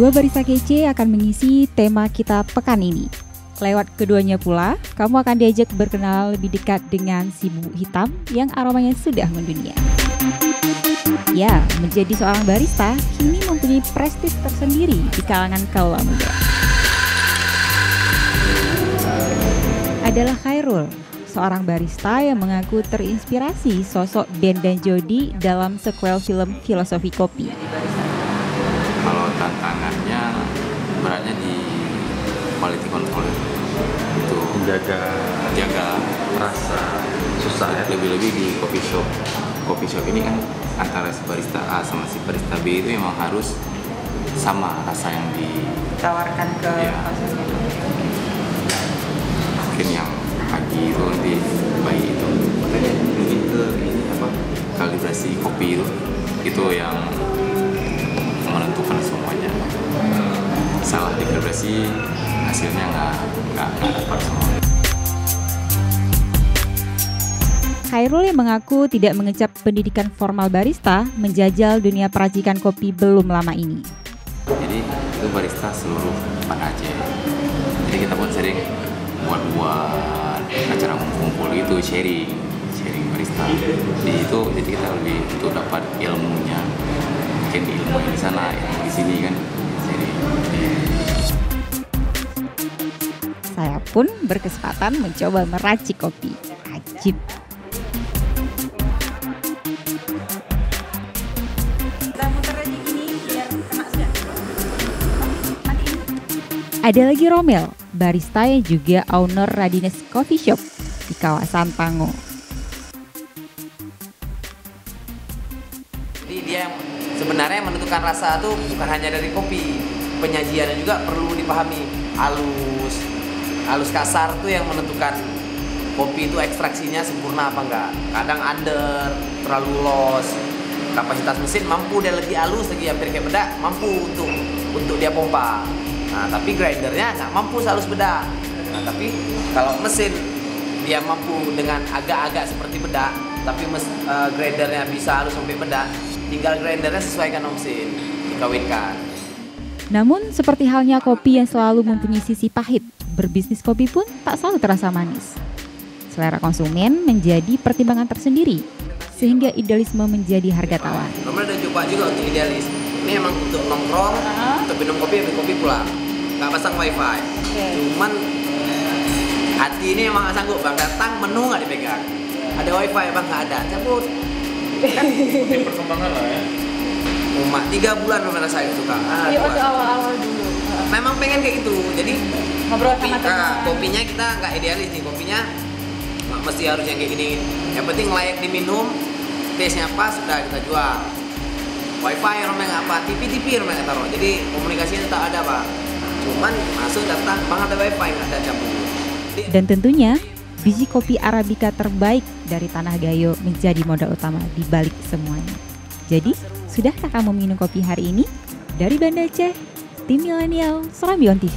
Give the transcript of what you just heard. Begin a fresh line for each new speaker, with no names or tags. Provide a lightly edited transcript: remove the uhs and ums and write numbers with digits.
Dua barista kece akan mengisi tema kita pekan ini. Lewat keduanya pula, kamu akan diajak berkenal lebih dekat dengan si bubuk hitam yang aromanya sudah mendunia. Ya, menjadi seorang barista kini mempunyai prestis tersendiri di kalangan kaula muda. Adalah Khairul, seorang barista yang mengaku terinspirasi sosok Ben dan Jody dalam sequel film Filosofi Kopi.
Kalau tantangannya beratnya di quality control itu menjaga rasa susah ya, lebih-lebih di coffee shop ini kan antara si barista A sama si barista B itu memang harus sama rasa yang
ditawarkan ke konsumen.
Mungkin yang pagi itu nanti baik itu makanya mungkin ke ini kalibrasi kopi itu yang menentukan semuanya. Salah di kalibrasi hasilnya nggak dapat semua.
Khairul yang mengaku tidak mengecap pendidikan formal barista menjajal dunia peracikan kopi belum lama ini.
Jadi itu barista seluruh Banda Aceh. Jadi kita pun sering buat acara ngumpul gitu, sharing barista. Jadi kita lebih untuk dapat ilmunya. Mungkin ilmu yang di sana, ilmu di sini kan.
Saya pun berkesempatan mencoba meracik kopi. Ajib. Ada lagi Romel, barista yang juga owner Radines Coffee Shop di kawasan Pango.
Jadi dia sebenarnya menentukan rasa itu bukan hanya dari kopi, penyajiannya juga perlu dipahami. Halus kasar tuh yang menentukan kopi itu ekstraksinya sempurna apa enggak. Kadang under, terlalu loss, kapasitas mesin mampu dia lebih halus lagi hampir kayak bedak, mampu untuk dia pompa. Nah, tapi grindernya nggak mampu halus bedak. Nah, tapi kalau mesin dia mampu dengan agak-agak seperti bedak, tapi grindernya bisa halus sampai bedak, tinggal grindernya sesuaikan mesin, dikawinkan.
Namun seperti halnya kopi yang selalu mempunyai sisi pahit, berbisnis kopi pun tak selalu terasa manis. Selera konsumen menjadi pertimbangan tersendiri, sehingga idealisme menjadi harga tawar.
Romel udah coba juga untuk idealis. Ini emang untuk nongkrong, untuk minum kopi pulang. Nggak pasang wifi. Cuman hati ini emang nggak sanggup bang, datang menu nggak dipegang. Ada wifi bang nggak ada, cabut. Kan ini perkembangan lah ya. Cuma 3 bulan Romel saya suka.
Iya waktu awal-awal dulu.
Memang pengen kayak gitu. Jadi kopinya kita nggak idealis nih, kopinya nggak mesti harus yang kayak gini. Yang penting layak diminum, taste-nya pas, sudah kita jual. Wifi Romel nggak apa, TV Romel nggak taruh. Jadi komunikasinya tetap ada pak. Cuman masuk datang, bang ada wifi nggak ada campur.
Dan tentunya biji kopi Arabica terbaik dari Tanah Gayo menjadi modal utama di balik semuanya. Jadi, sudahkah kamu minum kopi hari ini? Dari Banda Aceh, tim Milenial, Serambi On TV.